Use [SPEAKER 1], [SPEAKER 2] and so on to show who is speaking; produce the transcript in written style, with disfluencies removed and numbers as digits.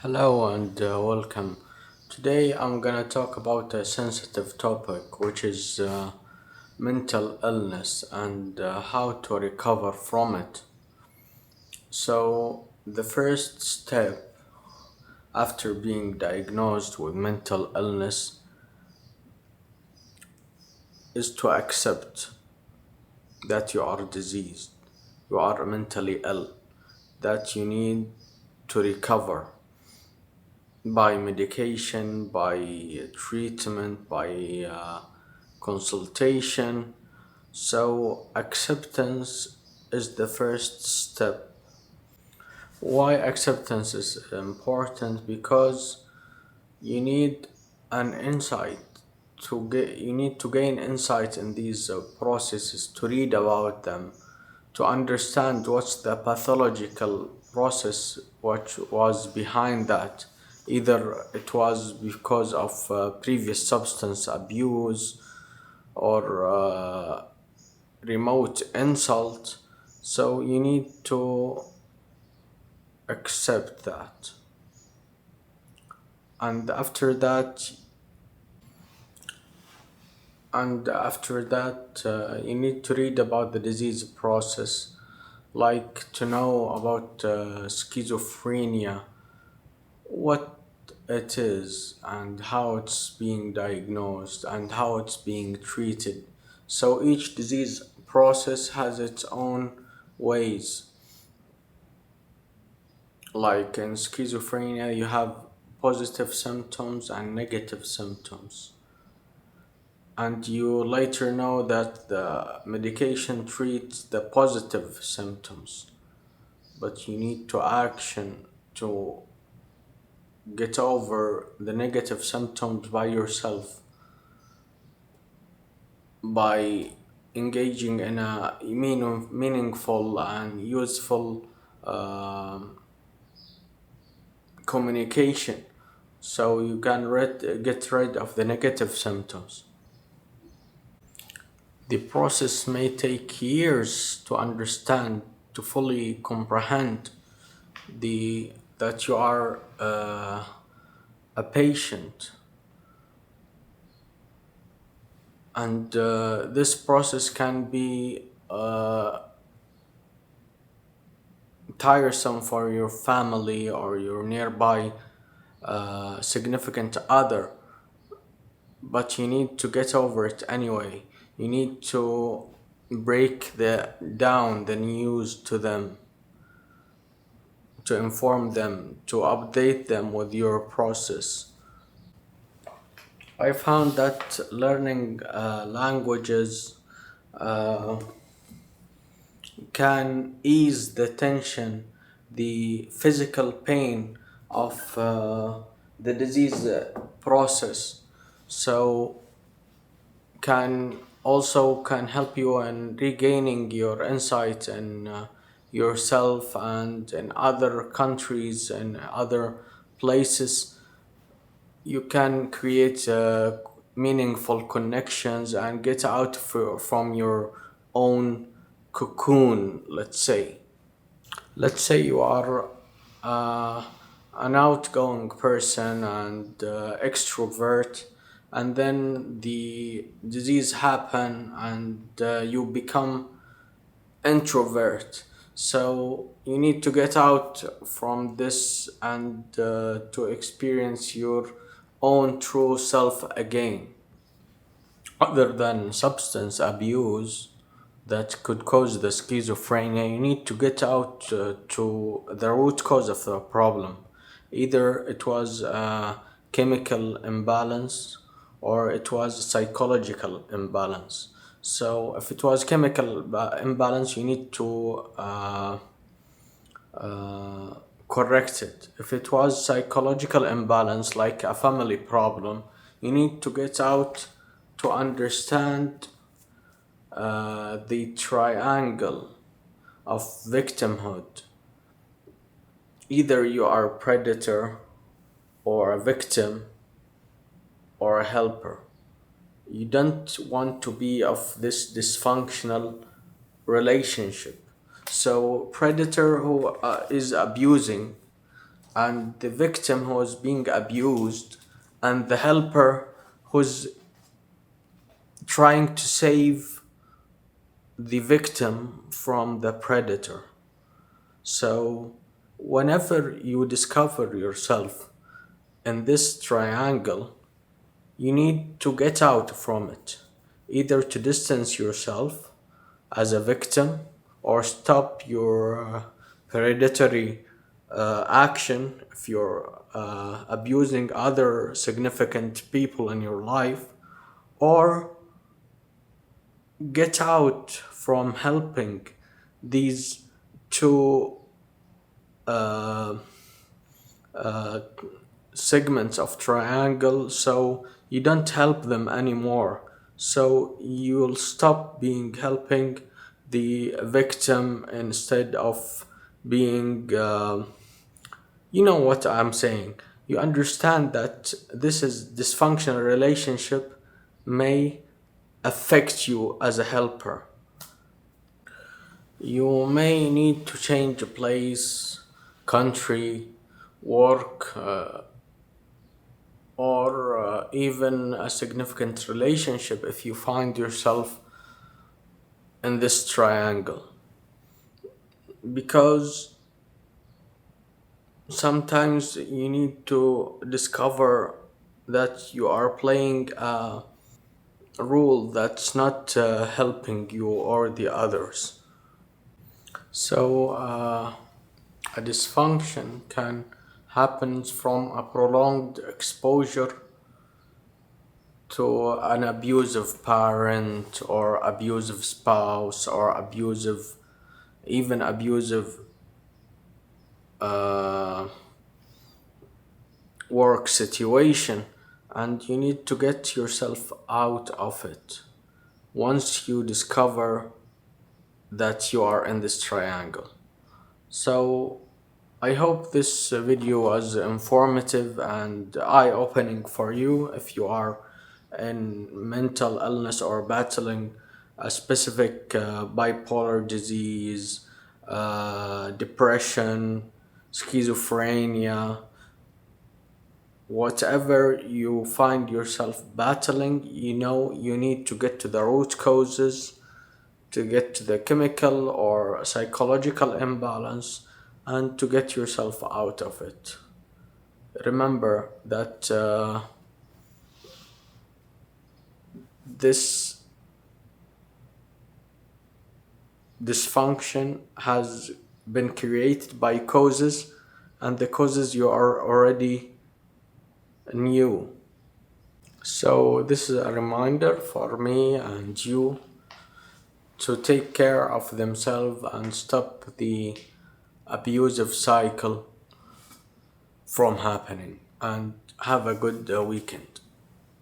[SPEAKER 1] Hello and welcome. Today I'm gonna talk about a sensitive topic, which is mental illness and how to recover from it. So, the first step after being diagnosed with mental illness is to accept that you are diseased, you are mentally ill, that you need to recover by medication, by treatment, by consultation. So, acceptance is the first step. Why acceptance is important? Because you need an insight you need to gain insight in these processes, to read about them, to understand what's the pathological process what was behind that. Either it was because of previous substance abuse or remote insult. So you need to accept that. And after that, you need to read about the disease process, like to know about schizophrenia, what it is, and how it's being diagnosed, and how it's being treated. So each disease process has its own ways. Like in schizophrenia, you have positive symptoms and negative symptoms. And you later know that the medication treats the positive symptoms, but you need to action to get over the negative symptoms by yourself by engaging in a meaningful and useful um communication, so you can get rid of the negative symptoms. The process may take years to understand, to fully comprehend that you are a patient, and this process can be tiresome for your family or your nearby significant other, but you need to get over it anyway. You need to break down the news to them, to inform them, to update them with your process. I found that learning languages uh, can ease the tension, the physical pain of the disease process. So can help you in regaining your insight in yourself and in other countries and other places. You can create meaningful connections and get out from your own cocoon, let's say. Let's say you are uh, an outgoing person and extrovert, and then the disease happen and you become introvert. So you need to get out from this and to experience your own true self again. Other than substance abuse that could cause the schizophrenia, you need to get out to the root cause of the problem. Either it was a chemical imbalance or it was a psychological imbalance. So, if it was chemical imbalance, you need to uh, correct it. If it was psychological imbalance, like a family problem, you need to get out to understand the triangle of victimhood. Either you are a predator or a victim or a helper. You don't want to be of this dysfunctional relationship. So, predator who is abusing and the victim who is being abused, and the helper who's trying to save the victim from the predator. So, whenever you discover yourself in this triangle, you need to get out from it, either to distance yourself as a victim or stop your predatory action if you're abusing other significant people in your life, or get out from helping these two uh, uh, segments of triangle, so you don't help them anymore, so you'll stop being helping the victim instead of being you know what I'm saying. You understand that this is dysfunctional relationship may affect you as a helper. You may need to change a place, country, work, or even a significant relationship if you find yourself in this triangle. Because sometimes you need to discover that you are playing a role that's not helping you or the others. So, a dysfunction can happen from a prolonged exposure to an abusive parent or abusive spouse or even abusive uh, work situation, and you need to get yourself out of it once you discover that you are in this triangle. So I hope this video was informative and eye-opening for you if you are in mental illness or battling a specific bipolar disease, depression, schizophrenia, whatever you find yourself battling, you know you need to get to the root causes, to get to the chemical or psychological imbalance, and to get yourself out of it. Remember that this dysfunction has been created by causes, and the causes you are already knew. So, this is a reminder for me and you to take care of themselves and stop the abusive cycle from happening. And have a good weekend.